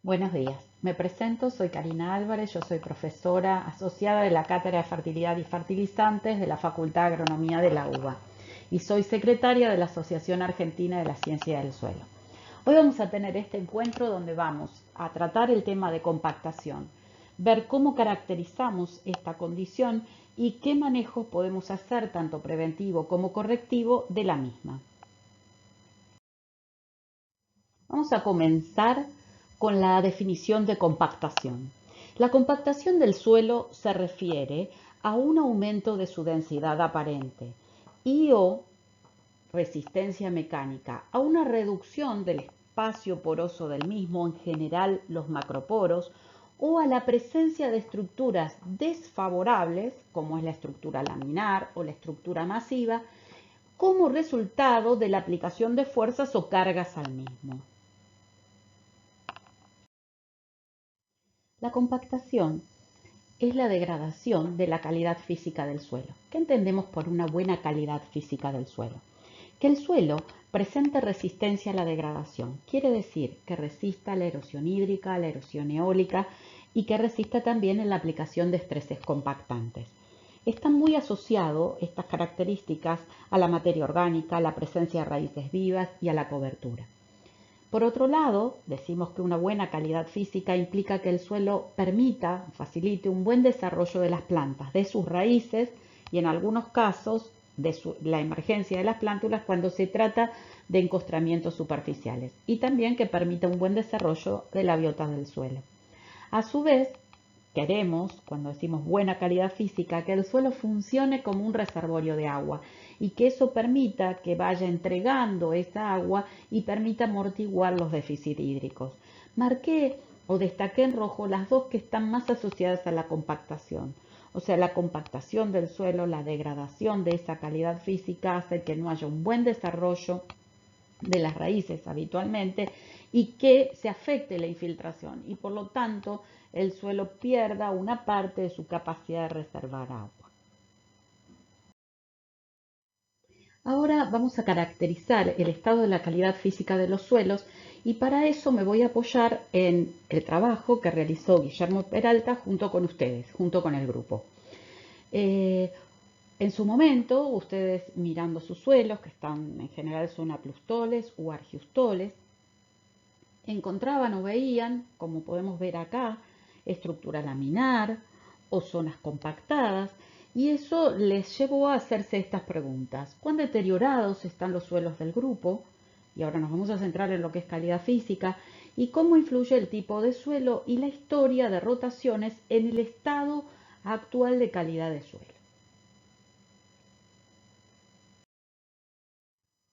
Buenos días, me presento, soy Karina Álvarez, yo soy profesora asociada de la Cátedra de Fertilidad y Fertilizantes de la Facultad de Agronomía de la UBA y soy secretaria de la Asociación Argentina de la Ciencia del Suelo. Hoy vamos a tener este encuentro donde vamos a tratar el tema de compactación, ver cómo caracterizamos esta condición y qué manejos podemos hacer, tanto preventivo como correctivo, de la misma. Vamos a comenzar con la definición de compactación. La compactación del suelo se refiere a un aumento de su densidad aparente y o resistencia mecánica, a una reducción del espacio poroso del mismo, en general los macroporos, o a la presencia de estructuras desfavorables, como es la estructura laminar o la estructura masiva, como resultado de la aplicación de fuerzas o cargas al mismo. La compactación es la degradación de la calidad física del suelo. ¿Qué entendemos por una buena calidad física del suelo? Que el suelo presente resistencia a la degradación. Quiere decir que resista a la erosión hídrica, a la erosión eólica y que resista también en la aplicación de estreses compactantes. Están muy asociados estas características a la materia orgánica, a la presencia de raíces vivas y a la cobertura. Por otro lado, decimos que una buena calidad física implica que el suelo facilite un buen desarrollo de las plantas, de sus raíces y en algunos casos de la emergencia de las plántulas cuando se trata de encostramientos superficiales y también que permita un buen desarrollo de la biota del suelo. A su vez, queremos, cuando decimos buena calidad física, que el suelo funcione como un reservorio de agua y que eso permita que vaya entregando esa agua y permita amortiguar los déficits hídricos. Marqué o destaqué en rojo las dos que están más asociadas a la compactación. O sea, la compactación del suelo, la degradación de esa calidad física hace que no haya un buen desarrollo de las raíces habitualmente y que se afecte la infiltración y por lo tanto el suelo pierda una parte de su capacidad de reservar agua. Ahora vamos a caracterizar el estado de la calidad física de los suelos y para eso me voy a apoyar en el trabajo que realizó Guillermo Peralta junto con ustedes, junto con el grupo. En su momento, ustedes mirando sus suelos, que están en general son aplustoles o argistoles, encontraban o veían, como podemos ver acá, estructura laminar o zonas compactadas, y eso les llevó a hacerse estas preguntas. ¿Cuán deteriorados están los suelos del grupo? Y ahora nos vamos a centrar en lo que es calidad física, y cómo influye el tipo de suelo y la historia de rotaciones en el estado actual de calidad de suelo.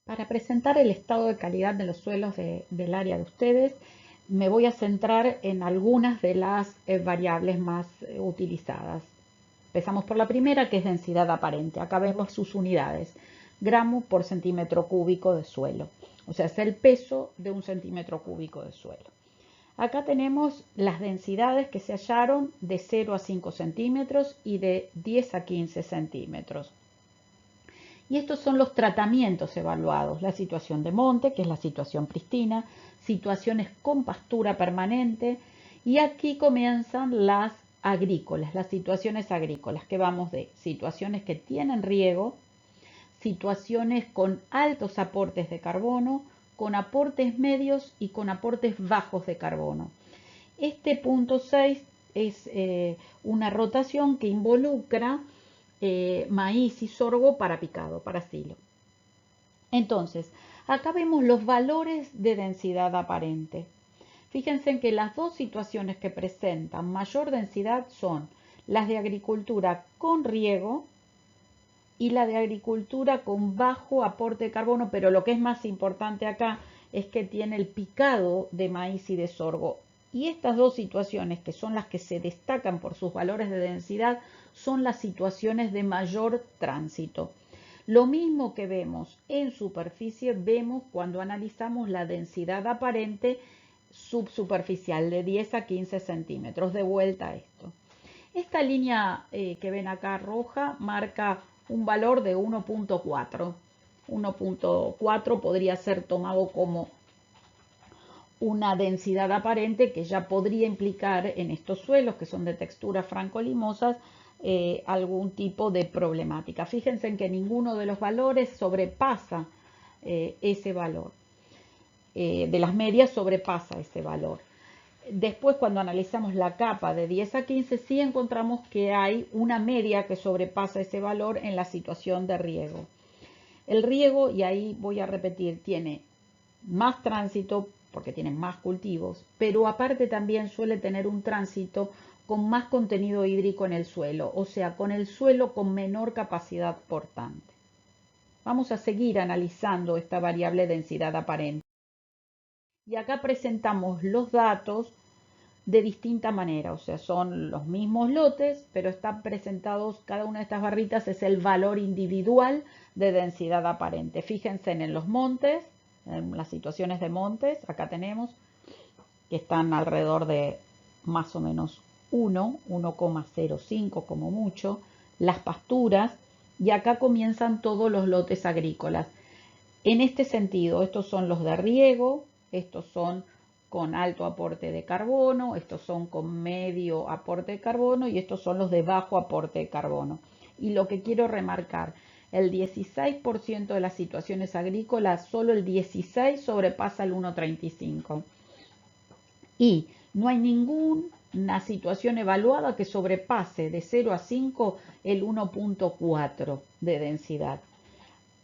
Para presentar el estado de calidad de los suelos del área de ustedes, me voy a centrar en algunas de las variables más utilizadas. Empezamos por la primera, que es densidad aparente. Acá vemos sus unidades, gramos por centímetro cúbico de suelo. O sea, es el peso de un centímetro cúbico de suelo. Acá tenemos las densidades que se hallaron de 0 a 5 centímetros y de 10 a 15 centímetros. Y estos son los tratamientos evaluados, la situación de monte, que es la situación pristina, situaciones con pastura permanente, y aquí comienzan las agrícolas, las situaciones agrícolas, que vamos de situaciones que tienen riego, situaciones con altos aportes de carbono, con aportes medios y con aportes bajos de carbono. Este punto 6 es una rotación que involucra maíz y sorgo para picado, para silo. Entonces, acá vemos los valores de densidad aparente. Fíjense en que las dos situaciones que presentan mayor densidad son las de agricultura con riego y la de agricultura con bajo aporte de carbono, pero lo que es más importante acá es que tiene el picado de maíz y de sorgo. Y estas dos situaciones, que son las que se destacan por sus valores de densidad, son las situaciones de mayor tránsito. Lo mismo que vemos en superficie, vemos cuando analizamos la densidad aparente subsuperficial de 10 a 15 centímetros. De vuelta a esto. Esta línea que ven acá roja marca un valor de 1.4. 1.4 podría ser tomado como una densidad aparente que ya podría implicar en estos suelos que son de texturas franco-limosas algún tipo de problemática. Fíjense en que ninguno de los valores sobrepasa ese valor. De las medias sobrepasa ese valor. Después, cuando analizamos la capa de 10 a 15, sí encontramos que hay una media que sobrepasa ese valor en la situación de riego. El riego, y ahí voy a repetir, tiene más tránsito porque tiene más cultivos, pero aparte también suele tener un tránsito con más contenido hídrico en el suelo, o sea, con el suelo con menor capacidad portante. Vamos a seguir analizando esta variable densidad aparente. Y acá presentamos los datos de distinta manera, o sea, son los mismos lotes, pero están presentados, cada una de estas barritas es el valor individual de densidad aparente. Fíjense en los montes, en las situaciones de montes, acá tenemos que están alrededor de más o menos 1,05 como mucho, las pasturas, y acá comienzan todos los lotes agrícolas. En este sentido, estos son los de riego, estos son con alto aporte de carbono, estos son con medio aporte de carbono y estos son los de bajo aporte de carbono. Y lo que quiero remarcar, el 16% de las situaciones agrícolas, solo el 16 sobrepasa el 1,35. Y no hay ninguna situación evaluada que sobrepase de 0 a 5 el 1,4 de densidad.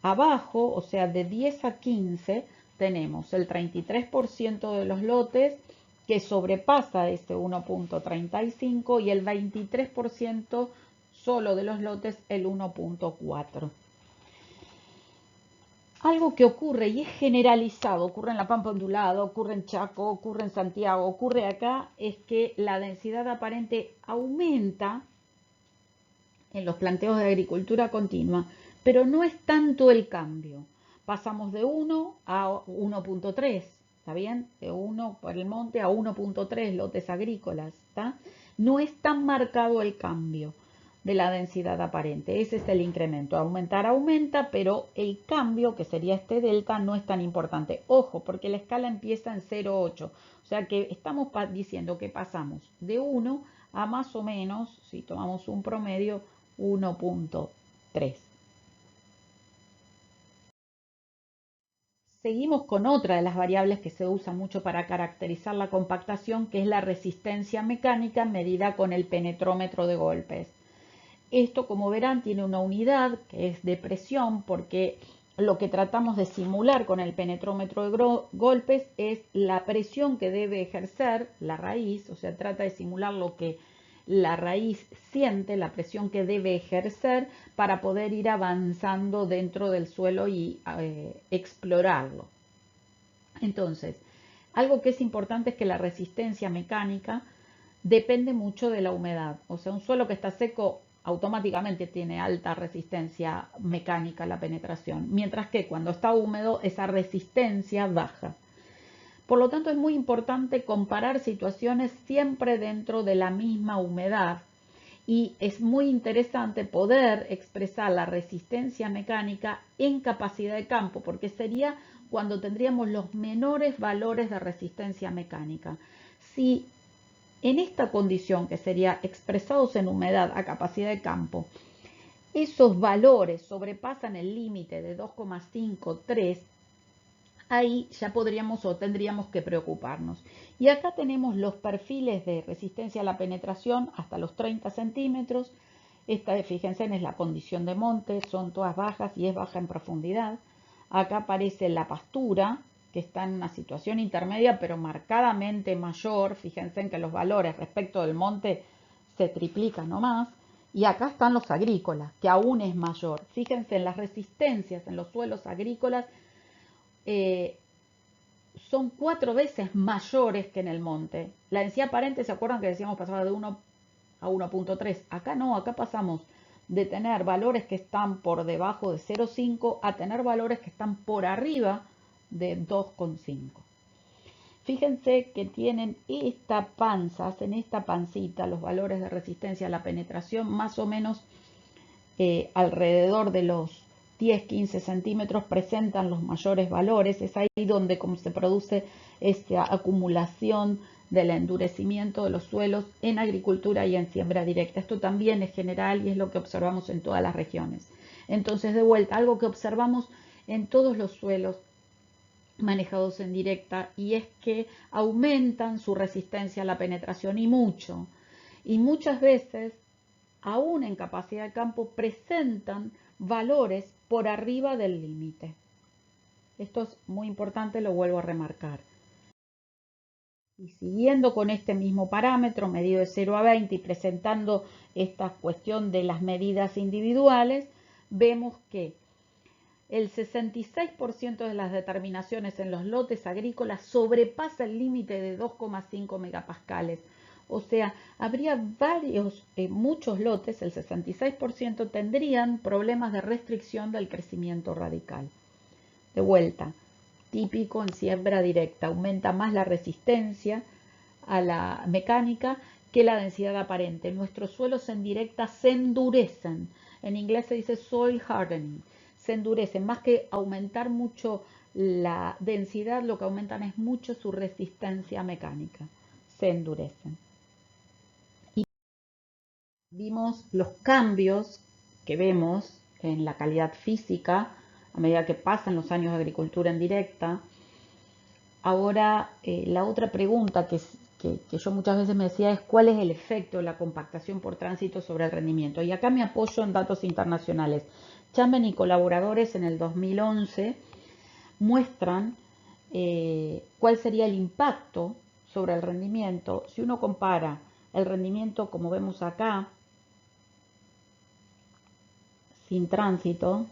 Abajo, o sea, de 10 a 15, tenemos el 33% de los lotes que sobrepasa este 1,35 y el 23% solo de los lotes el 1,4. Algo que ocurre y es generalizado, ocurre en la Pampa Ondulada, ocurre en Chaco, ocurre en Santiago, ocurre acá, es que la densidad aparente aumenta en los planteos de agricultura continua, pero no es tanto el cambio. Pasamos de 1 a 1,3, ¿está bien? De 1 por el monte a 1,3 lotes agrícolas, ¿está? No es tan marcado el cambio de la densidad aparente. Ese es el incremento. Aumentar aumenta, pero el cambio, que sería este delta, no es tan importante. Ojo, porque la escala empieza en 0,8. O sea que estamos diciendo que pasamos de 1 a más o menos, si tomamos un promedio, 1,3. Seguimos con otra de las variables que se usa mucho para caracterizar la compactación, que es la resistencia mecánica medida con el penetrómetro de golpes. Esto, como verán, tiene una unidad que es de presión, porque lo que tratamos de simular con el penetrómetro de golpes es la presión que debe ejercer la raíz, o sea, trata de simular lo que la raíz siente, la presión que debe ejercer para poder ir avanzando dentro del suelo y explorarlo. Entonces, algo que es importante es que la resistencia mecánica depende mucho de la humedad. O sea, un suelo que está seco automáticamente tiene alta resistencia mecánica a la penetración, mientras que cuando está húmedo esa resistencia baja. Por lo tanto, es muy importante comparar situaciones siempre dentro de la misma humedad y es muy interesante poder expresar la resistencia mecánica en capacidad de campo, porque sería cuando tendríamos los menores valores de resistencia mecánica. Si en esta condición, que sería expresados en humedad a capacidad de campo, esos valores sobrepasan el límite de 2,5, 3, ahí ya podríamos o tendríamos que preocuparnos. Y acá tenemos los perfiles de resistencia a la penetración hasta los 30 centímetros. Esta, fíjense, es la condición de monte, son todas bajas y es baja en profundidad. Acá aparece la pastura, que está en una situación intermedia, pero marcadamente mayor. Fíjense en que los valores respecto del monte se triplican o más. Y acá están los agrícolas, que aún es mayor. Fíjense en las resistencias en los suelos agrícolas, son 4 veces mayores que en el monte. La densidad aparente, ¿se acuerdan que decíamos pasaba de 1 a 1,3? Acá no, acá pasamos de tener valores que están por debajo de 0,5 a tener valores que están por arriba de 2,5. Fíjense que tienen esta panza, hacen esta pancita, los valores de resistencia a la penetración, más o menos alrededor de los 10, 15 centímetros presentan los mayores valores. Es ahí donde como se produce esta acumulación del endurecimiento de los suelos en agricultura y en siembra directa. Esto también es general y es lo que observamos en todas las regiones. Entonces, de vuelta, algo que observamos en todos los suelos manejados en directa, y es que aumentan su resistencia a la penetración y mucho. Y muchas veces, aún en capacidad de campo, presentan valores por arriba del límite. Esto es muy importante, lo vuelvo a remarcar. Y siguiendo con este mismo parámetro, medido de 0 a 20 y presentando esta cuestión de las medidas individuales, vemos que el 66% de las determinaciones en los lotes agrícolas sobrepasa el límite de 2,5 megapascales. O sea, habría muchos lotes, el 66% tendrían problemas de restricción del crecimiento radical. De vuelta, típico en siembra directa, aumenta más la resistencia a la mecánica que la densidad aparente. Nuestros suelos en directa se endurecen. En inglés se dice soil hardening. Se endurecen. Más que aumentar mucho la densidad, lo que aumentan es mucho su resistencia mecánica. Se endurecen. Y vimos los cambios que vemos en la calidad física a medida que pasan los años de agricultura en directa. Ahora, la otra pregunta que yo muchas veces me decía es cuál es el efecto de la compactación por tránsito sobre el rendimiento. Y acá me apoyo en datos internacionales. Chapman y colaboradores en el 2011 muestran cuál sería el impacto sobre el rendimiento si uno compara el rendimiento, como vemos acá, sin tránsito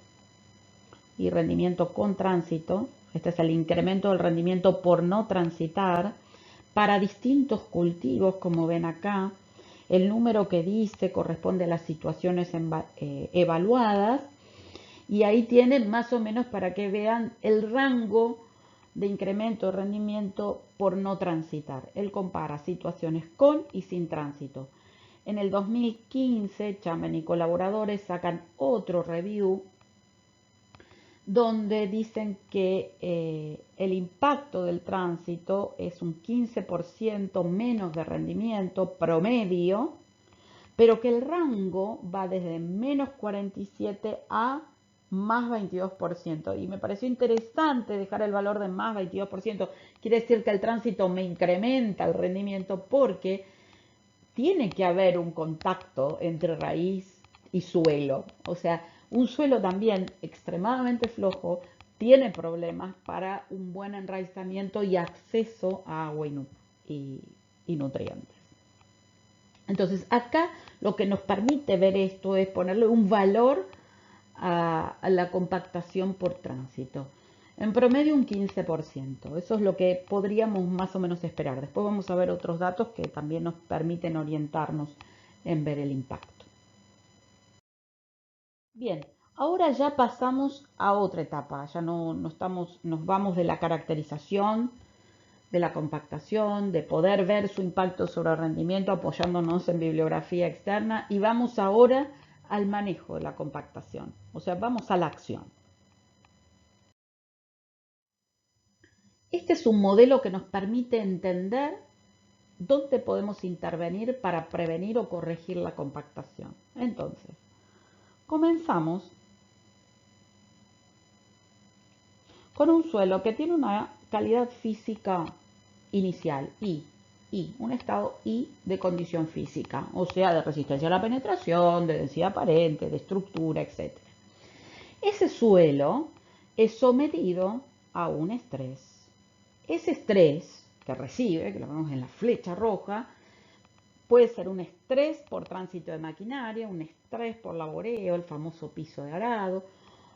y rendimiento con tránsito. Este es el incremento del rendimiento por no transitar para distintos cultivos, como ven acá. El número que dice corresponde a las situaciones evaluadas, y ahí tienen más o menos para que vean el rango de incremento de rendimiento por no transitar. Él compara situaciones con y sin tránsito. En el 2015, Chapman y colaboradores sacan otro review donde dicen que el impacto del tránsito es un 15% menos de rendimiento promedio, pero que el rango va desde menos 47 a más 22%. Y me pareció interesante dejar el valor de más 22%. Quiere decir que el tránsito me incrementa el rendimiento porque tiene que haber un contacto entre raíz y suelo. O sea, un suelo también extremadamente flojo tiene problemas para un buen enraizamiento y acceso a agua y nutrientes. Entonces, acá lo que nos permite ver esto es ponerle un valor a la compactación por tránsito. En promedio un 15%. Eso es lo que podríamos más o menos esperar. Después vamos a ver otros datos que también nos permiten orientarnos en ver el impacto. Bien, ahora ya pasamos a otra etapa. Ya nos vamos de la caracterización, de la compactación, de poder ver su impacto sobre el rendimiento apoyándonos en bibliografía externa, y vamos ahora al manejo de la compactación. O sea, vamos a la acción. Este es un modelo que nos permite entender dónde podemos intervenir para prevenir o corregir la compactación. Entonces, comenzamos con un suelo que tiene una calidad física inicial, un estado I de condición física, o sea, de resistencia a la penetración, de densidad aparente, de estructura, etc. Ese suelo es sometido a un estrés. Ese estrés que recibe, que lo vemos en la flecha roja, puede ser un estrés por tránsito de maquinaria, un estrés por laboreo, el famoso piso de arado,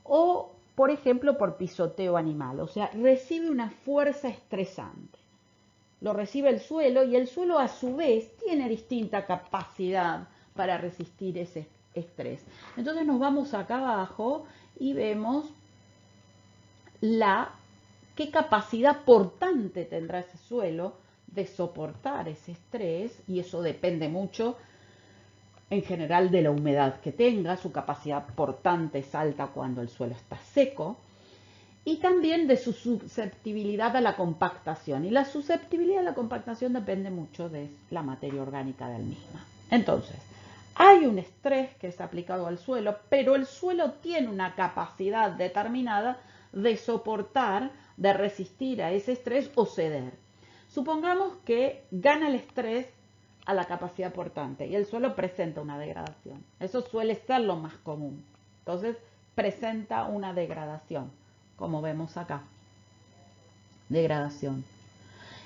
o, por ejemplo, por pisoteo animal. O sea, recibe una fuerza estresante. Lo recibe el suelo, y el suelo a su vez tiene distinta capacidad para resistir ese estrés. Entonces nos vamos acá abajo y vemos qué capacidad portante tendrá ese suelo de soportar ese estrés, y eso depende mucho en general de la humedad que tenga, su capacidad portante es alta cuando el suelo está seco, y también de su susceptibilidad a la compactación. Y la susceptibilidad a la compactación depende mucho de la materia orgánica del mismo. Entonces, hay un estrés que es aplicado al suelo, pero el suelo tiene una capacidad determinada de soportar, de resistir a ese estrés o ceder. Supongamos que gana el estrés a la capacidad portante y el suelo presenta una degradación. Eso suele ser lo más común. Entonces, presenta una degradación, como vemos acá. Degradación.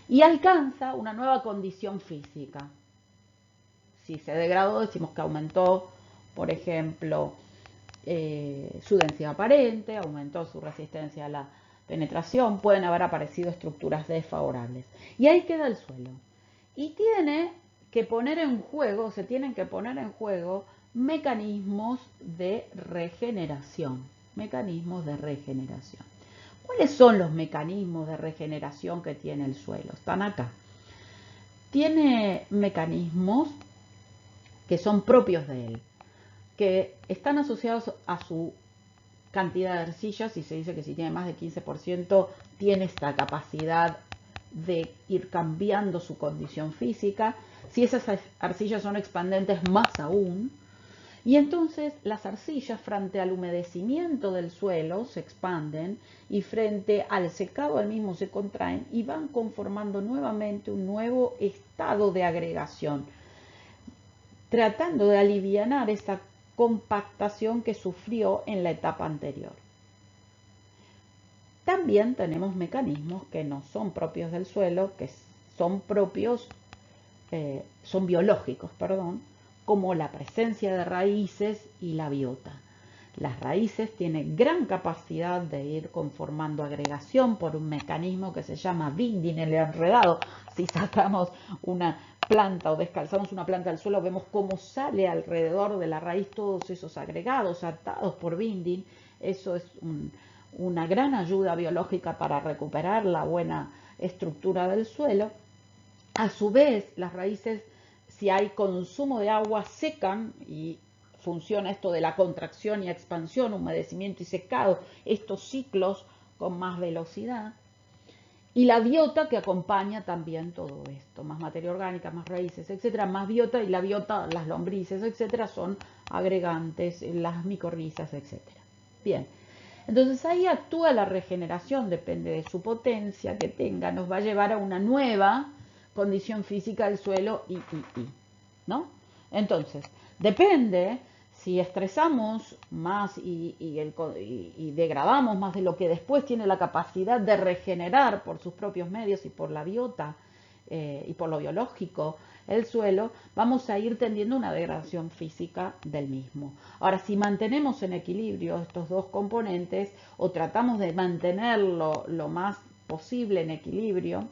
Y alcanza una nueva condición física. Si se degradó, decimos que aumentó, por ejemplo, su densidad aparente, aumentó su resistencia a la penetración, pueden haber aparecido estructuras desfavorables. Y ahí queda el suelo. Y tiene que poner en juego, se tienen que poner en juego mecanismos de regeneración. Mecanismos de regeneración. ¿Cuáles son los mecanismos de regeneración que tiene el suelo? Están acá. Tiene mecanismos que son propios de él, que están asociados a su cantidad de arcillas, y se dice que si tiene más de 15% tiene esta capacidad de ir cambiando su condición física. Si esas arcillas son expandentes, más aún. Y entonces las arcillas, frente al humedecimiento del suelo, se expanden, y frente al secado del mismo se contraen y van conformando nuevamente un nuevo estado de agregación, tratando de alivianar esa compactación que sufrió en la etapa anterior. También tenemos mecanismos que no son propios del suelo, que son propios, son biológicos, perdón, como la presencia de raíces y la biota. Las raíces tienen gran capacidad de ir conformando agregación por un mecanismo que se llama binding, el enredado. Si sacamos una planta o descalzamos una planta del suelo, vemos cómo sale alrededor de la raíz todos esos agregados atados por binding. Eso es una gran ayuda biológica para recuperar la buena estructura del suelo. A su vez, las raíces, si hay consumo de agua, secan, y funciona esto de la contracción y expansión, humedecimiento y secado, estos ciclos con más velocidad. Y la biota que acompaña también todo esto, más materia orgánica, más raíces, etcétera, más biota, y la biota, las lombrices, etcétera, son agregantes, las micorrizas, etcétera. Bien, entonces ahí actúa la regeneración, depende de su potencia que tenga, nos va a llevar a una nueva condición física del suelo ¿no? Entonces, depende si estresamos más y degradamos más de lo que después tiene la capacidad de regenerar por sus propios medios y por la biota y por lo biológico el suelo, vamos a ir tendiendo una degradación física del mismo. Ahora, si mantenemos en equilibrio estos dos componentes o tratamos de mantenerlo lo más posible en equilibrio,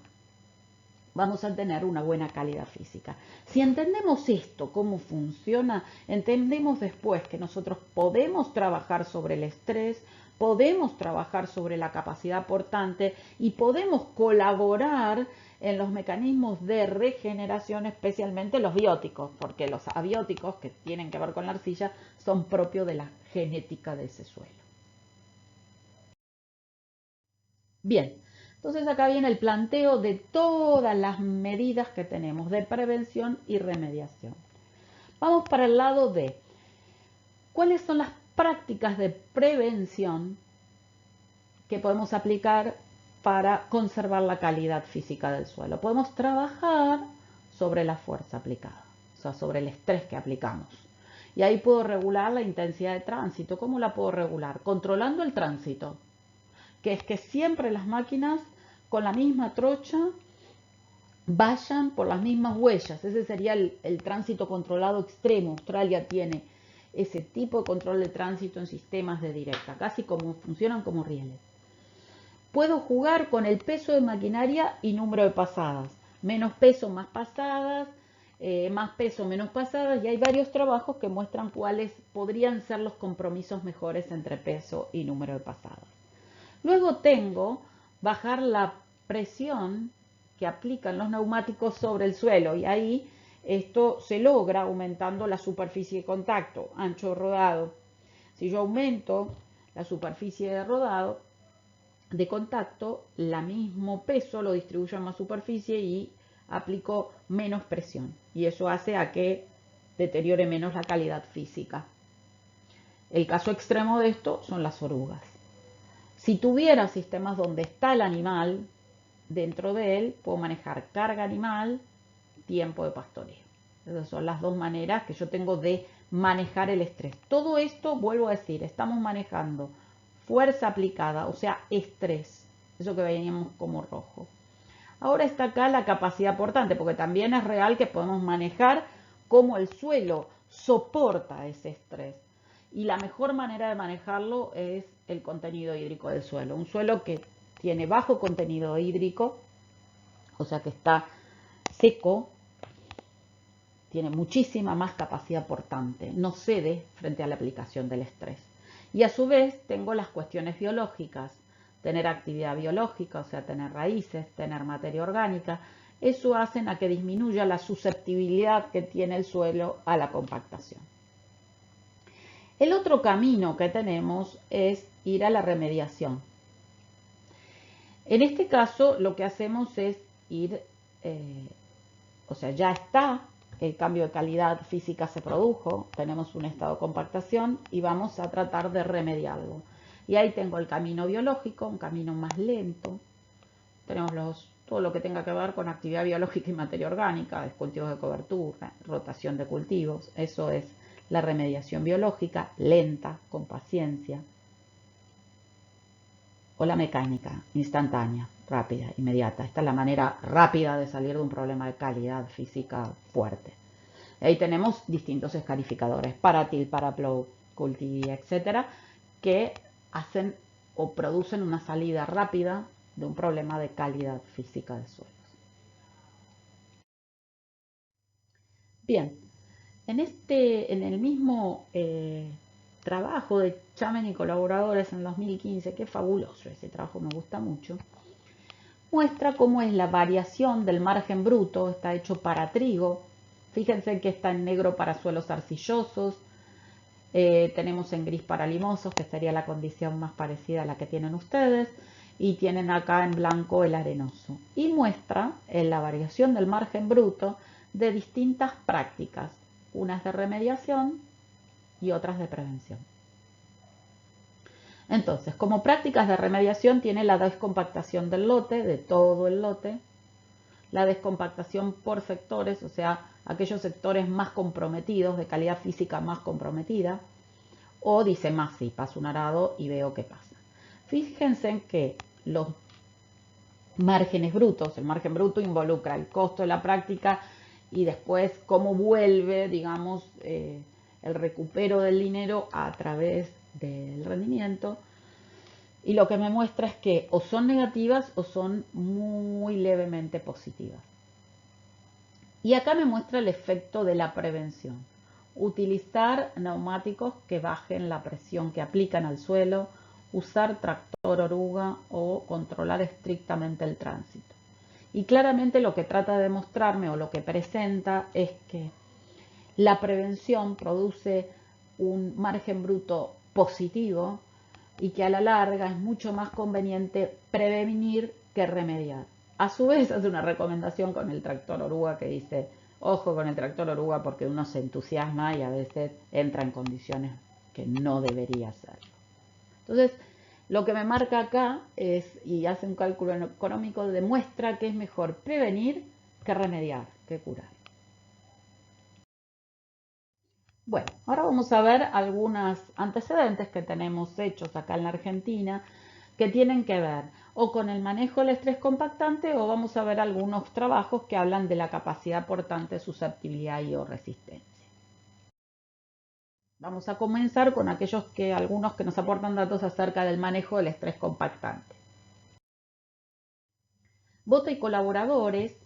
vamos a tener una buena calidad física. Si entendemos esto, cómo funciona, entendemos después que nosotros podemos trabajar sobre el estrés, podemos trabajar sobre la capacidad portante y podemos colaborar en los mecanismos de regeneración, especialmente los bióticos, porque los abióticos, que tienen que ver con la arcilla, son propios de la genética de ese suelo. Bien, entonces acá viene el planteo de todas las medidas que tenemos de prevención y remediación. Vamos para el lado de cuáles son las prácticas de prevención que podemos aplicar para conservar la calidad física del suelo. Podemos trabajar sobre la fuerza aplicada, o sea, sobre el estrés que aplicamos. Y ahí puedo regular la intensidad de tránsito. ¿Cómo la puedo regular? Controlando el tránsito, que es que siempre las máquinas con la misma trocha vayan por las mismas huellas. Ese sería el tránsito controlado extremo. Australia tiene ese tipo de control de tránsito en sistemas de directa, casi como funcionan como rieles. Puedo jugar con el peso de maquinaria y número de pasadas. Menos peso, más pasadas, más peso, menos pasadas, y hay varios trabajos que muestran cuáles podrían ser los compromisos mejores entre peso y número de pasadas. Luego tengo bajar la presión que aplican los neumáticos sobre el suelo, y ahí Esto se logra aumentando la superficie de contacto, ancho rodado. Si yo aumento la superficie de rodado, de contacto, el mismo peso lo distribuyo en más superficie y aplico menos presión. Y eso hace a que deteriore menos la calidad física. El caso extremo de esto son las orugas. Si tuviera sistemas donde está el animal dentro de él, puedo manejar carga animal, tiempo de pastoreo. Esas son las dos maneras que yo tengo de manejar el estrés. Todo esto, vuelvo a decir, estamos manejando fuerza aplicada, o sea, estrés. Eso que veníamos como rojo. Ahora está acá la capacidad portante, porque también es real que podemos manejar cómo el suelo soporta ese estrés. Y la mejor manera de manejarlo es el contenido hídrico del suelo. Un suelo que tiene bajo contenido hídrico, o sea que está seco, tiene muchísima más capacidad portante, no cede frente a la aplicación del estrés. Y a su vez tengo las cuestiones biológicas, tener actividad biológica, o sea, tener raíces, tener materia orgánica, eso hace a que disminuya la susceptibilidad que tiene el suelo a la compactación. El otro camino que tenemos es ir a la remediación. En este caso lo que hacemos es ir, o sea, ya está, el cambio de calidad física se produjo, tenemos un estado de compactación y vamos a tratar de remediarlo. Y ahí tengo el camino biológico, un camino más lento. Tenemos todo lo que tenga que ver con actividad biológica y materia orgánica, cultivos de cobertura, rotación de cultivos. Eso es la remediación biológica, lenta, con paciencia. O la mecánica, instantánea, rápida, inmediata. Esta es la manera rápida de salir de un problema de calidad física fuerte. Ahí tenemos distintos escarificadores, Paratil, Paraplow, Culti, etcétera, que hacen o producen una salida rápida de un problema de calidad física de suelos. Bien, en el mismo trabajo de Chamen y colaboradores en 2015, que es fabuloso, ese trabajo me gusta mucho, muestra cómo es la variación del margen bruto, está hecho para trigo. Fíjense que está en negro para suelos arcillosos, tenemos en gris para limosos, que sería la condición más parecida a la que tienen ustedes, y tienen acá en blanco el arenoso. Y muestra la variación del margen bruto de distintas prácticas, unas de remediación y otras de prevención. Entonces, como prácticas de remediación tiene la descompactación del lote, de todo el lote, la descompactación por sectores, o sea, aquellos sectores más comprometidos, de calidad física más comprometida, o dice más si paso un arado y veo qué pasa. Fíjense en que los márgenes brutos, el margen bruto involucra el costo de la práctica y después cómo vuelve, digamos, el recupero del dinero a través del rendimiento. Y lo que me muestra es que o son negativas o son muy levemente positivas. Y acá me muestra el efecto de la prevención. Utilizar neumáticos que bajen la presión que aplican al suelo, usar tractor oruga o controlar estrictamente el tránsito. Y claramente lo que trata de demostrarme o lo que presenta es que la prevención produce un margen bruto positivo y que a la larga es mucho más conveniente prevenir que remediar. A su vez hace una recomendación con el tractor oruga que dice, ojo con el tractor oruga porque uno se entusiasma y a veces entra en condiciones que no debería hacerlo. Entonces, lo que me marca acá es, y hace un cálculo económico, demuestra que es mejor prevenir que remediar, que curar. Bueno, ahora vamos a ver algunos antecedentes que tenemos hechos acá en la Argentina que tienen que ver o con el manejo del estrés compactante o vamos a ver algunos trabajos que hablan de la capacidad portante, susceptibilidad y o resistencia. Vamos a comenzar con algunos que nos aportan datos acerca del manejo del estrés compactante. Bota y colaboradores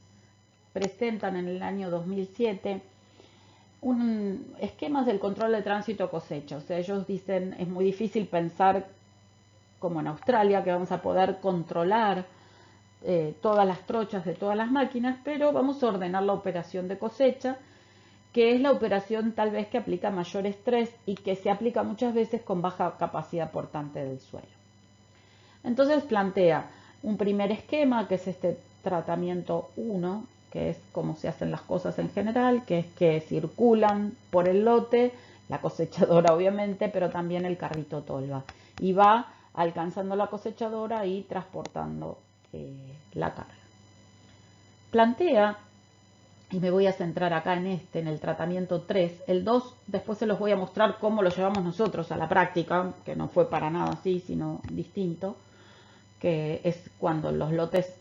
presentan en el año 2007 esquemas del control de tránsito cosecha. O sea, ellos dicen es muy difícil pensar como en Australia que vamos a poder controlar todas las trochas de todas las máquinas, pero vamos a ordenar la operación de cosecha, que es la operación tal vez que aplica mayor estrés y que se aplica muchas veces con baja capacidad portante del suelo. Entonces plantea un primer esquema, que es este tratamiento 1, que es como se hacen las cosas en general, que es que circulan por el lote, la cosechadora obviamente, pero también el carrito tolva, y va alcanzando la cosechadora y transportando la carga. Plantea, y me voy a centrar acá en el tratamiento 3, el 2, después se los voy a mostrar cómo lo llevamos nosotros a la práctica, que no fue para nada así, sino distinto, que es cuando los lotes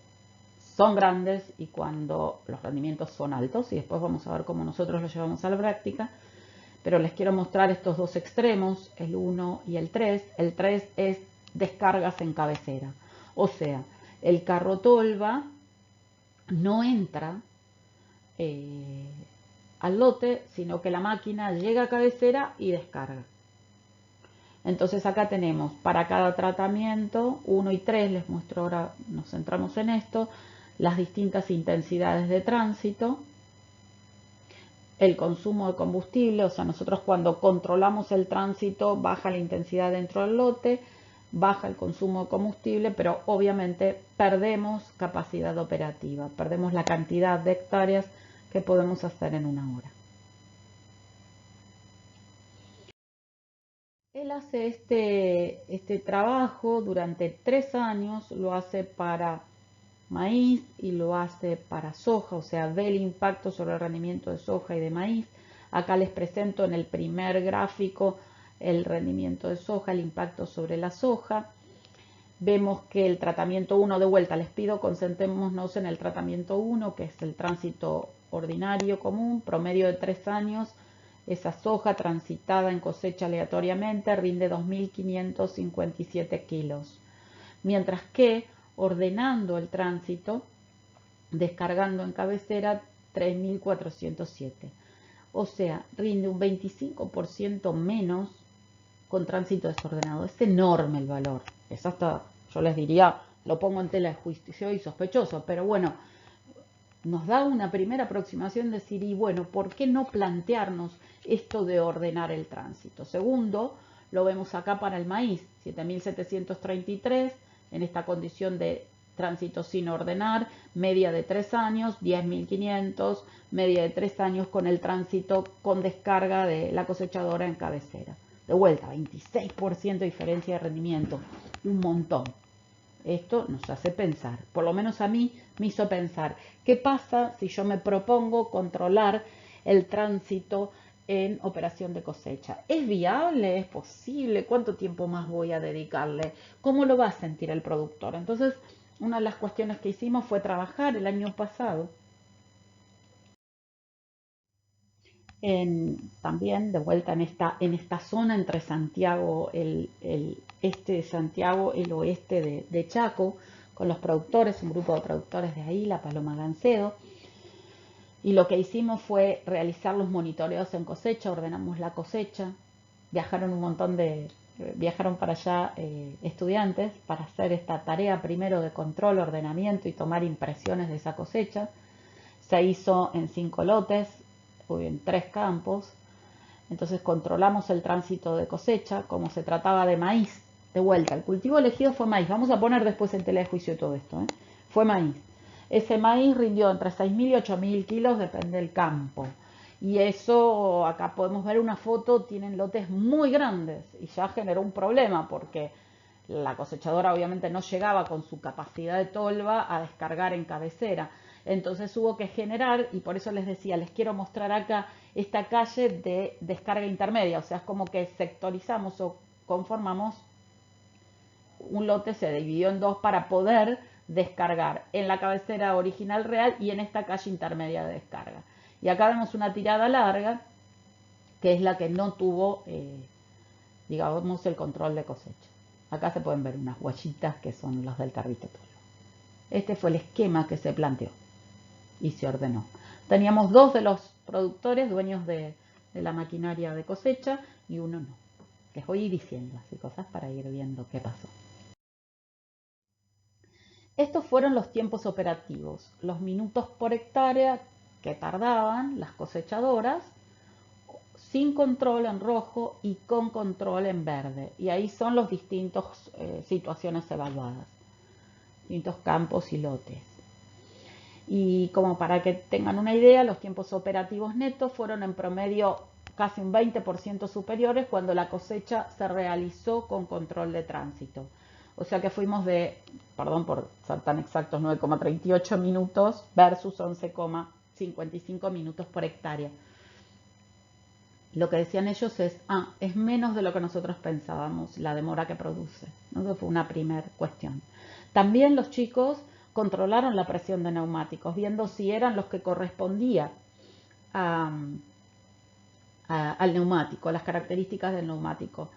son grandes y cuando los rendimientos son altos, y después vamos a ver cómo nosotros lo llevamos a la práctica. Pero les quiero mostrar estos dos extremos, el 1 y el 3. El 3 es descargas en cabecera, o sea, el carro tolva no entra al lote, sino que la máquina llega a cabecera y descarga. Entonces acá tenemos para cada tratamiento 1 y 3, les muestro ahora, nos centramos en esto, las distintas intensidades de tránsito, el consumo de combustible, o sea, nosotros cuando controlamos el tránsito baja la intensidad dentro del lote, baja el consumo de combustible, pero obviamente perdemos capacidad operativa, perdemos la cantidad de hectáreas que podemos hacer en una hora. Él hace este trabajo durante 3 años, lo hace para maíz y lo hace para soja, o sea, ve el impacto sobre el rendimiento de soja y de maíz. Acá les presento en el primer gráfico el rendimiento de soja, el impacto sobre la soja. Vemos que el tratamiento 1, de vuelta, les pido concentrémonos en el tratamiento 1, que es el tránsito ordinario común, promedio de 3 años. Esa soja transitada en cosecha aleatoriamente rinde 2.557 kilos. Mientras que ordenando el tránsito, descargando en cabecera 3.407. O sea, rinde un 25% menos con tránsito desordenado. Es enorme el valor. Es hasta, yo les diría, lo pongo en tela de juicio y sospechoso, pero bueno, nos da una primera aproximación de decir, y bueno, ¿por qué no plantearnos esto de ordenar el tránsito? Segundo, lo vemos acá para el maíz, 7.733, en esta condición de tránsito sin ordenar, media de 3 años, 10.500, media de 3 años con el tránsito con descarga de la cosechadora en cabecera. De vuelta, 26% de diferencia de rendimiento, un montón. Esto nos hace pensar, por lo menos a mí me hizo pensar, ¿qué pasa si yo me propongo controlar el tránsito en operación de cosecha? ¿Es viable? ¿Es posible? ¿Cuánto tiempo más voy a dedicarle? ¿Cómo lo va a sentir el productor? Entonces, una de las cuestiones que hicimos fue trabajar el año pasado también de vuelta en esta zona entre Santiago, el este de Santiago, el oeste de Chaco, con los productores, un grupo de productores de ahí, la Paloma Gancedo. Y lo que hicimos fue realizar los monitoreos en cosecha, ordenamos la cosecha, viajaron un montón viajaron para allá estudiantes para hacer esta tarea primero de control, ordenamiento y tomar impresiones de esa cosecha. Se hizo en 5 lotes, en 3 campos. Entonces controlamos el tránsito de cosecha, como se trataba de maíz. De vuelta, el cultivo elegido fue maíz. Vamos a poner después en tela de juicio todo esto. Fue maíz. Ese maíz rindió entre 6.000 y 8.000 kilos, depende del campo. Y eso, acá podemos ver una foto, tienen lotes muy grandes y ya generó un problema porque la cosechadora obviamente no llegaba con su capacidad de tolva a descargar en cabecera. Entonces hubo que generar, y por eso les decía, les quiero mostrar acá esta calle de descarga intermedia, o sea, es como que sectorizamos o conformamos un lote, se dividió en dos para poder descargar en la cabecera original real y en esta calle intermedia de descarga. Y acá vemos una tirada larga, que es la que no tuvo, digamos, el control de cosecha. Acá se pueden ver unas huellitas que son las del carrito tolva. Este fue el esquema que se planteó y se ordenó. Teníamos 2 de los productores dueños de la maquinaria de cosecha y uno no. Les voy a ir diciendo así cosas para ir viendo qué pasó. Estos fueron los tiempos operativos, los minutos por hectárea que tardaban las cosechadoras sin control en rojo y con control en verde. Y ahí son los distintos situaciones evaluadas, distintos campos y lotes. Y como para que tengan una idea, los tiempos operativos netos fueron en promedio casi un 20% superiores cuando la cosecha se realizó con control de tránsito. O sea que fuimos de, perdón por ser tan exactos, 9,38 minutos versus 11,55 minutos por hectárea. Lo que decían ellos es menos de lo que nosotros pensábamos la demora que produce. Eso fue una primera cuestión. También los chicos controlaron la presión de neumáticos, viendo si eran los que correspondía al neumático, las características del neumático.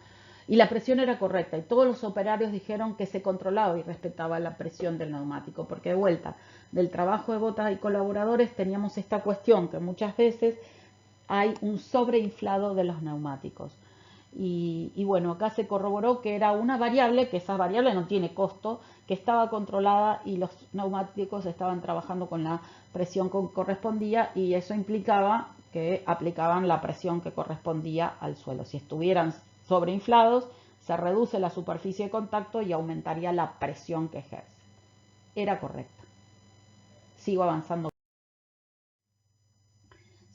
Y la presión era correcta y todos los operarios dijeron que se controlaba y respetaba la presión del neumático, porque de vuelta, del trabajo de botas y colaboradores teníamos esta cuestión que muchas veces hay un sobreinflado de los neumáticos. Y bueno, acá se corroboró que era una variable, que esa variable no tiene costo, que estaba controlada y los neumáticos estaban trabajando con la presión que correspondía y eso implicaba que aplicaban la presión que correspondía al suelo. Si estuvieran sobreinflados, se reduce la superficie de contacto y aumentaría la presión que ejerce. Era correcta. Sigo avanzando.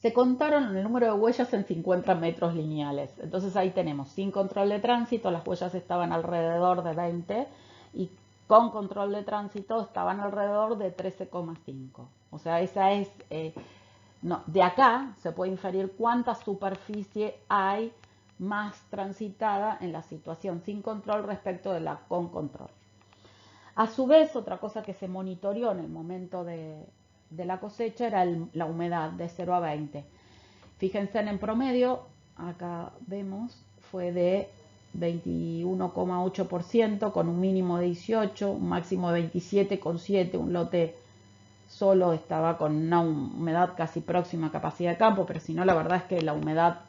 Se contaron el número de huellas en 50 metros lineales. Entonces ahí tenemos, sin control de tránsito, las huellas estaban alrededor de 20 y con control de tránsito estaban alrededor de 13,5. O sea, esa es, no, de acá se puede inferir cuánta superficie hay más transitada en la situación sin control respecto de la con control. A su vez, otra cosa que se monitoreó en el momento de la cosecha era la humedad de 0 a 20. Fíjense en promedio, acá vemos, fue de 21,8% con un mínimo de 18, un máximo de 27,7, un lote solo estaba con una humedad casi próxima a capacidad de campo, pero si no, la verdad es que la humedad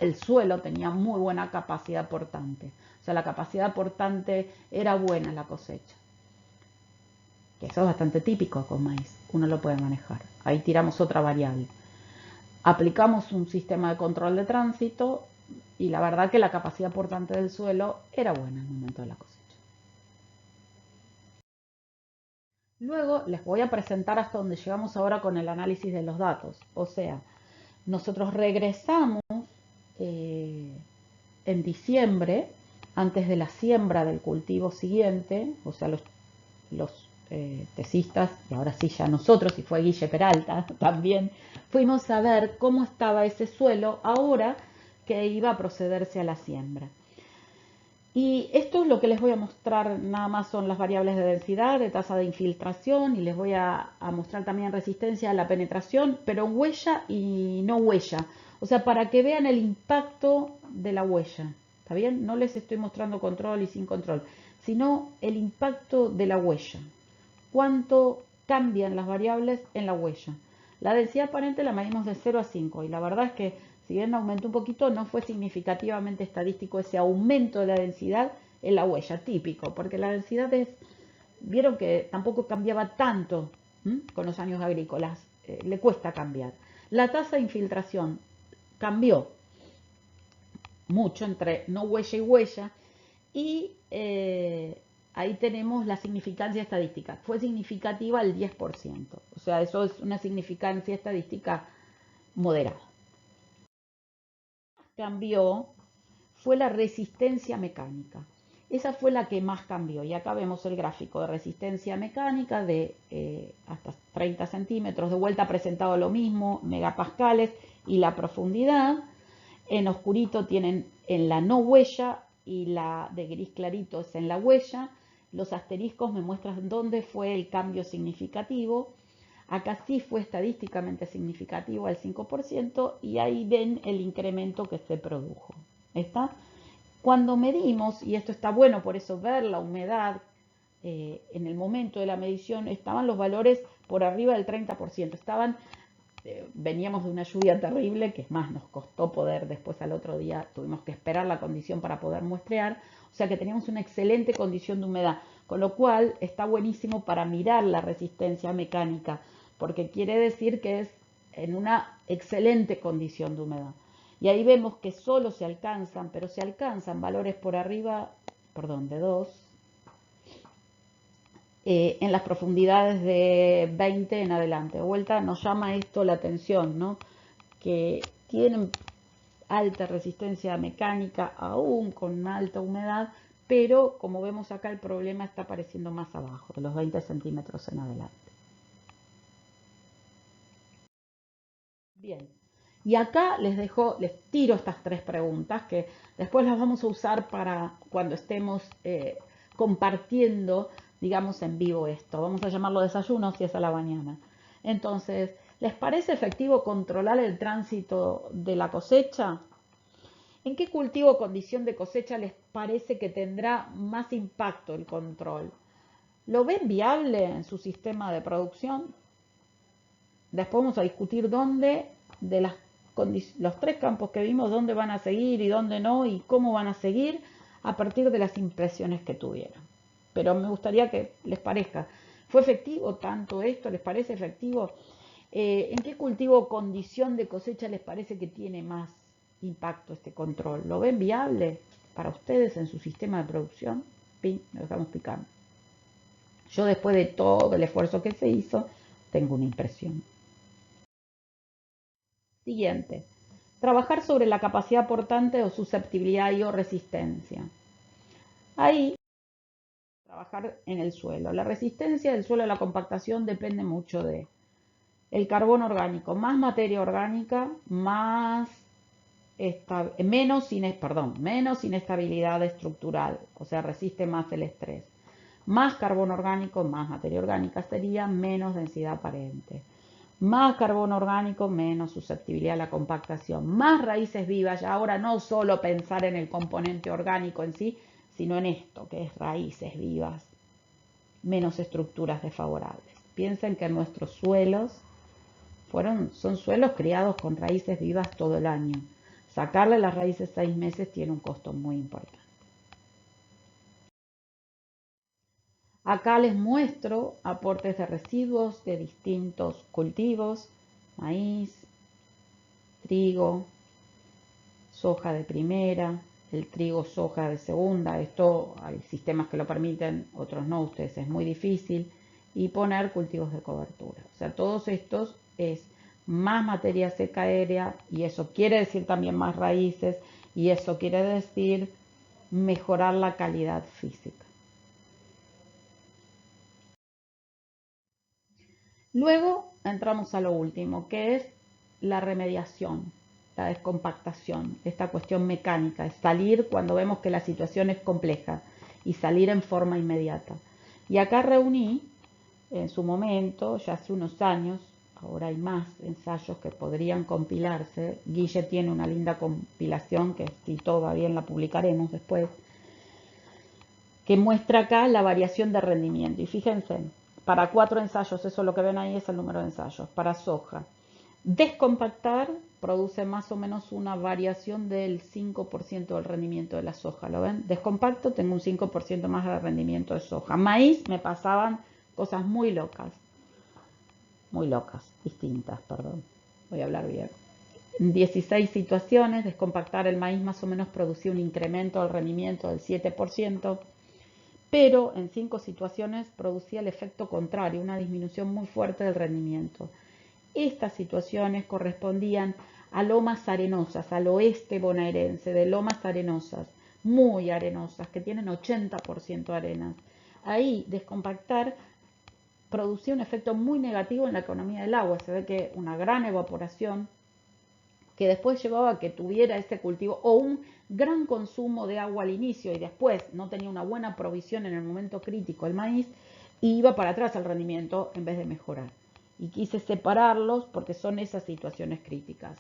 el suelo tenía muy buena capacidad portante. O sea, la capacidad portante era buena en la cosecha. Que eso es bastante típico con maíz, uno lo puede manejar. Ahí tiramos otra variable. Aplicamos un sistema de control de tránsito y la verdad que la capacidad portante del suelo era buena en el momento de la cosecha. Luego les voy a presentar hasta donde llegamos ahora con el análisis de los datos. O sea, nosotros regresamos en diciembre, antes de la siembra del cultivo siguiente, o sea, los tesistas, y ahora sí ya nosotros, y fue Guille Peralta también, fuimos a ver cómo estaba ese suelo ahora que iba a procederse a la siembra. Y esto es lo que les voy a mostrar, nada más son las variables de densidad, de tasa de infiltración, y les voy a mostrar también resistencia a la penetración, pero en huella y no huella. O sea, para que vean el impacto de la huella. ¿Está bien? No les estoy mostrando control y sin control, sino el impacto de la huella. Cuánto cambian las variables en la huella. La densidad aparente la medimos de 0 a 5 y la verdad es que si bien aumentó un poquito, no fue significativamente estadístico ese aumento de la densidad en la huella, típico, porque la densidad vieron que tampoco cambiaba tanto con los años agrícolas, le cuesta cambiar. La tasa de infiltración cambió mucho entre no huella y huella y ahí tenemos la significancia estadística. Fue significativa al 10%, o sea, eso es una significancia estadística moderada. Cambió fue la resistencia mecánica. Esa fue la que más cambió. Y acá vemos el gráfico de resistencia mecánica de hasta 30 centímetros. De vuelta presentado lo mismo, megapascales y la profundidad. En oscurito tienen en la no huella y la de gris clarito es en la huella. Los asteriscos me muestran dónde fue el cambio significativo. Acá sí fue estadísticamente significativo al 5% y ahí ven el incremento que se produjo. ¿Está? Cuando medimos, y esto está bueno por eso ver la humedad en el momento de la medición, estaban los valores por arriba del 30%. Veníamos de una lluvia terrible, que es más, nos costó poder después al otro día, tuvimos que esperar la condición para poder muestrear, o sea que teníamos una excelente condición de humedad. Con lo cual está buenísimo para mirar la resistencia mecánica, porque quiere decir que es en una excelente condición de humedad. Y ahí vemos que solo se alcanzan, pero se alcanzan valores por arriba, perdón, de 2, en las profundidades de 20 en adelante. De vuelta nos llama esto la atención, ¿no? Que tienen alta resistencia mecánica, aún con alta humedad, pero como vemos acá el problema está apareciendo más abajo, de los 20 centímetros en adelante. Bien, y acá les tiro estas 3 preguntas que después las vamos a usar para cuando estemos compartiendo, digamos, en vivo esto. Vamos a llamarlo desayuno si es a la mañana. Entonces, ¿les parece efectivo controlar el tránsito de la cosecha? ¿En qué cultivo o condición de cosecha les parece que tendrá más impacto el control? ¿Lo ven viable en su sistema de producción? Después vamos a discutir dónde, de los 3 campos que vimos, dónde van a seguir y dónde no, y cómo van a seguir a partir de las impresiones que tuvieron. Pero me gustaría que les parezca, ¿fue efectivo tanto esto? ¿Les parece efectivo? ¿En qué cultivo o condición de cosecha les parece que tiene más impacto este control? ¿Lo ven viable para ustedes en su sistema de producción? Pin, lo dejamos picando. Yo, después de todo el esfuerzo que se hizo, tengo una impresión. Siguiente. Trabajar sobre la capacidad portante o susceptibilidad y o resistencia. Ahí, trabajar en el suelo. La resistencia del suelo a la compactación depende mucho de el carbono orgánico. Más materia orgánica, menos inestabilidad estructural, o sea, resiste más el estrés. Más carbono orgánico, más materia orgánica sería menos densidad aparente. Más carbono orgánico, menos susceptibilidad a la compactación. Más raíces vivas, ya ahora no solo pensar en el componente orgánico en sí, sino en esto, que es raíces vivas, menos estructuras desfavorables. Piensen que nuestros suelos son suelos criados con raíces vivas todo el año. Sacarle las raíces 6 meses tiene un costo muy importante. Acá les muestro aportes de residuos de distintos cultivos: maíz, trigo, soja de primera, el trigo soja de segunda. Esto hay sistemas que lo permiten, otros no, ustedes es muy difícil. Y poner cultivos de cobertura. O sea, todos estos es más materia seca aérea, y eso quiere decir también más raíces, y eso quiere decir mejorar la calidad física. Luego entramos a lo último, que es la remediación, la descompactación, esta cuestión mecánica, es salir cuando vemos que la situación es compleja y salir en forma inmediata. Y acá reuní en su momento, ya hace unos años, ahora hay más ensayos que podrían compilarse. Guille tiene una linda compilación que, si todo va bien, la publicaremos después, que muestra acá la variación de rendimiento. Y fíjense, para 4 ensayos, eso lo que ven ahí es el número de ensayos. Para soja, descompactar produce más o menos una variación del 5% del rendimiento de la soja. ¿Lo ven? Descompacto, tengo un 5% más de rendimiento de soja. Maíz, me pasaban cosas muy locas, distintas, perdón. Voy a hablar bien. En 16 situaciones, descompactar el maíz más o menos producía un incremento del rendimiento del 7%. Pero en 5 situaciones producía el efecto contrario, una disminución muy fuerte del rendimiento. Estas situaciones correspondían a lomas arenosas, al oeste bonaerense, de lomas arenosas, muy arenosas, que tienen 80% de arenas. Ahí descompactar producía un efecto muy negativo en la economía del agua. Se ve que una gran evaporación que después llevaba a que tuviera ese cultivo o un gran consumo de agua al inicio, y después no tenía una buena provisión en el momento crítico el maíz, y iba para atrás el rendimiento en vez de mejorar. Y quise separarlos porque son esas situaciones críticas.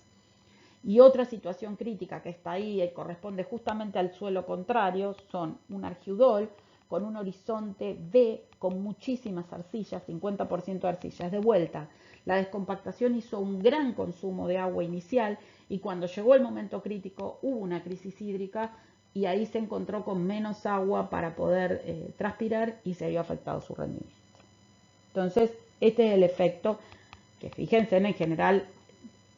Y otra situación crítica que está ahí y corresponde justamente al suelo contrario son un argiudol con un horizonte V con muchísimas arcillas, 50% de arcillas. De vuelta, la descompactación hizo un gran consumo de agua inicial, y cuando llegó el momento crítico hubo una crisis hídrica y ahí se encontró con menos agua para poder transpirar y se vio afectado su rendimiento. Entonces, este es el efecto que, fíjense, en general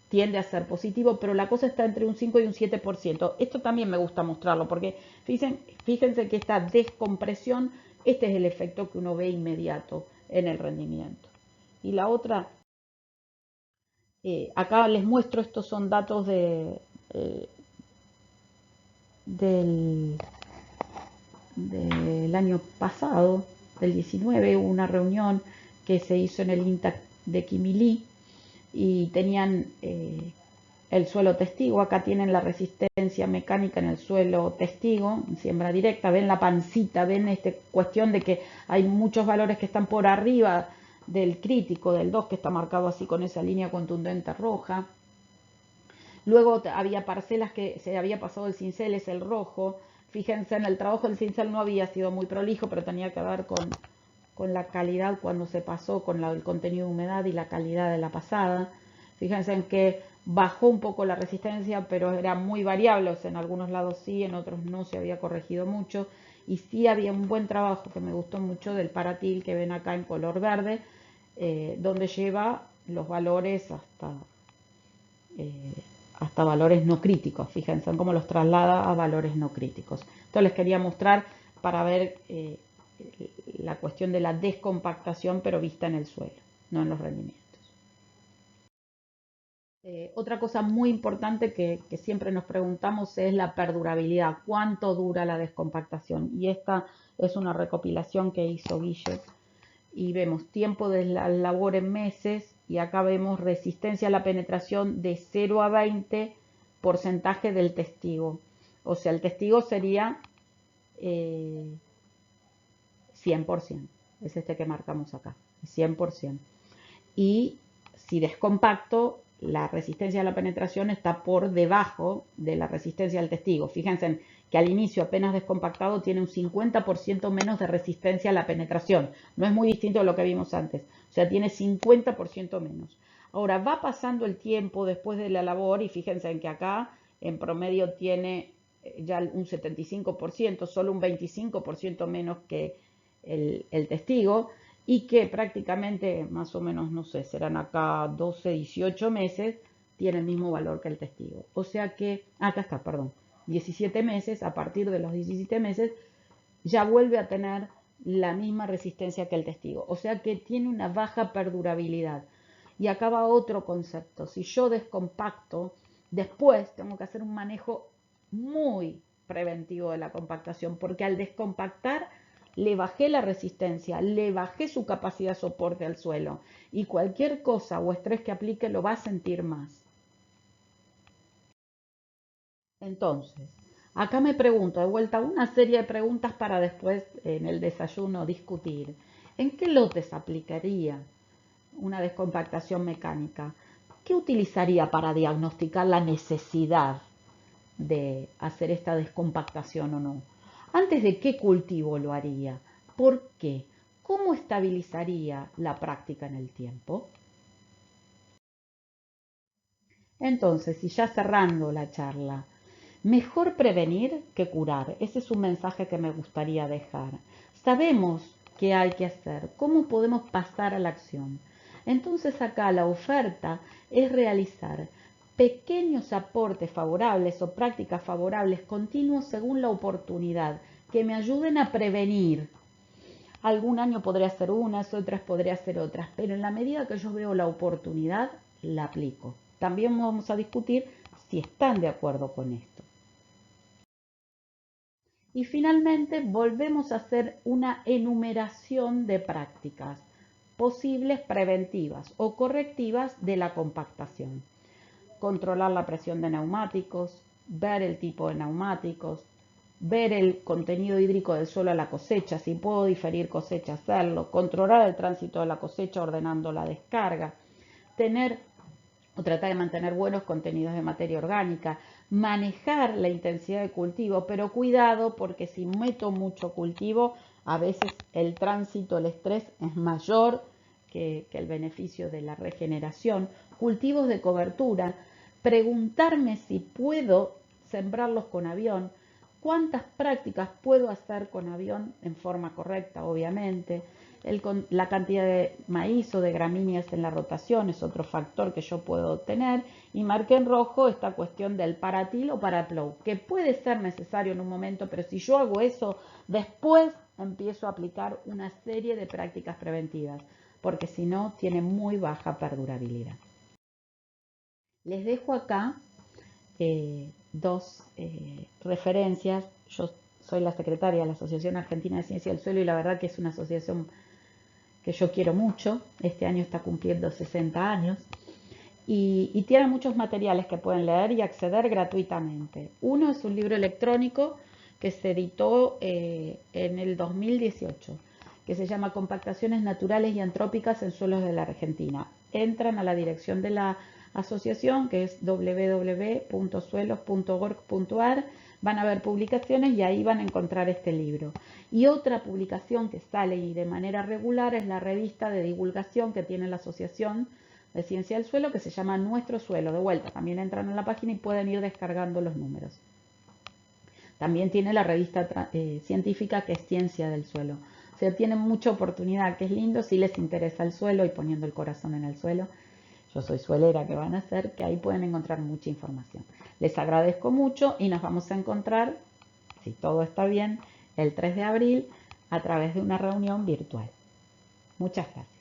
tiende a ser positivo, pero la cosa está entre un 5 y un 7%. Esto también me gusta mostrarlo porque fíjense que esta descompresión, este es el efecto que uno ve inmediato en el rendimiento. Y la otra, acá les muestro, estos son datos del, del año pasado, del 19, hubo una reunión que se hizo en el INTA de Quimilí y tenían el suelo testigo. Acá tienen la resistencia mecánica en el suelo testigo, en siembra directa. Ven la pancita, ven esta cuestión de que hay muchos valores que están por arriba del crítico, del 2, que está marcado así con esa línea contundente roja. Luego había parcelas que se había pasado el cincel, es el rojo. Fíjense, en el trabajo del cincel no había sido muy prolijo, pero tenía que ver con la calidad cuando se pasó, con el contenido de humedad y la calidad de la pasada. Fíjense en que bajó un poco la resistencia, pero era muy variable, o sea, en algunos lados sí, en otros no se había corregido mucho. Y sí había un buen trabajo que me gustó mucho del Paratil que ven acá en color verde, donde lleva los valores eh, hasta valores no críticos. Fíjense en cómo los traslada a valores no críticos. Entonces les quería mostrar para ver la cuestión de la descompactación, pero vista en el suelo, no en los rendimientos. Otra cosa muy importante que siempre nos preguntamos es la perdurabilidad. ¿Cuánto dura la descompactación? Y esta es una recopilación que hizo Guille. Y vemos tiempo de la labor en meses y acá vemos resistencia a la penetración de 0 a 20 porcentaje del testigo. O sea, el testigo sería 100%. Es este que marcamos acá, 100%. Y si descompacto, la resistencia a la penetración está por debajo de la resistencia al testigo. Fíjense que al inicio, apenas descompactado, tiene un 50% menos de resistencia a la penetración. No es muy distinto a lo que vimos antes. O sea, tiene 50% menos. Ahora, va pasando el tiempo después de la labor y fíjense en que acá en promedio tiene ya un 75%, solo un 25% menos que el testigo, y que prácticamente más o menos, no sé, serán acá 12, 18 meses, tiene el mismo valor que el testigo. O sea que, acá está, perdón, 17 meses, a partir de los 17 meses, ya vuelve a tener la misma resistencia que el testigo. O sea que tiene una baja perdurabilidad. Y acá va otro concepto. Si yo descompacto, después tengo que hacer un manejo muy preventivo de la compactación, porque al descompactar le bajé la resistencia, le bajé su capacidad de soporte al suelo y cualquier cosa o estrés que aplique lo va a sentir más. Entonces, acá me pregunto, de vuelta, una serie de preguntas para después en el desayuno discutir. ¿En qué lotes aplicaría una descompactación mecánica? ¿Qué utilizaría para diagnosticar la necesidad de hacer esta descompactación o no? ¿Antes de qué cultivo lo haría? ¿Por qué? ¿Cómo estabilizaría la práctica en el tiempo? Entonces, y ya cerrando la charla, mejor prevenir que curar. Ese es un mensaje que me gustaría dejar. Sabemos qué hay que hacer, cómo podemos pasar a la acción. Entonces acá la oferta es realizar pequeños aportes favorables o prácticas favorables continuos según la oportunidad que me ayuden a prevenir. Algún año podría ser unas, otras podría ser otras, pero en la medida que yo veo la oportunidad, la aplico. También vamos a discutir si están de acuerdo con esto. Y finalmente volvemos a hacer una enumeración de prácticas posibles preventivas o correctivas de la compactación. Controlar la presión de neumáticos, ver el tipo de neumáticos, ver el contenido hídrico del suelo a la cosecha, si puedo diferir cosecha, hacerlo, controlar el tránsito de la cosecha ordenando la descarga, tener o tratar de mantener buenos contenidos de materia orgánica, manejar la intensidad de cultivo, pero cuidado porque si meto mucho cultivo, a veces el tránsito, el estrés es mayor que el beneficio de la regeneración. Cultivos de cobertura, preguntarme si puedo sembrarlos con avión, cuántas prácticas puedo hacer con avión en forma correcta, obviamente. La cantidad de maíz o de gramíneas en la rotación es otro factor que yo puedo tener. Y marqué en rojo esta cuestión del paratil o paraplow, que puede ser necesario en un momento, pero si yo hago eso, después empiezo a aplicar una serie de prácticas preventivas, porque si no, tiene muy baja perdurabilidad. Les dejo acá dos referencias. Yo soy la secretaria de la Asociación Argentina de Ciencia del Suelo y la verdad que es una asociación que yo quiero mucho. Este año está cumpliendo 60 años y tiene muchos materiales que pueden leer y acceder gratuitamente. Uno es un libro electrónico que se editó en el 2018, que se llama Compactaciones naturales y antrópicas en suelos de la Argentina. Entran a la dirección de la asociación, que es www.suelos.org.ar, van a ver publicaciones y ahí van a encontrar este libro. Y otra publicación que sale y de manera regular es la revista de divulgación que tiene la Asociación de Ciencia del Suelo, que se llama Nuestro Suelo. De vuelta, también entran en la página y pueden ir descargando los números. También tiene la revista científica que es Ciencia del Suelo. O sea, tienen mucha oportunidad, que es lindo si les interesa el suelo y poniendo el corazón en el suelo. Yo soy suelera, que van a hacer, que ahí pueden encontrar mucha información. Les agradezco mucho y nos vamos a encontrar, si todo está bien, el 3 de abril a través de una reunión virtual. Muchas gracias.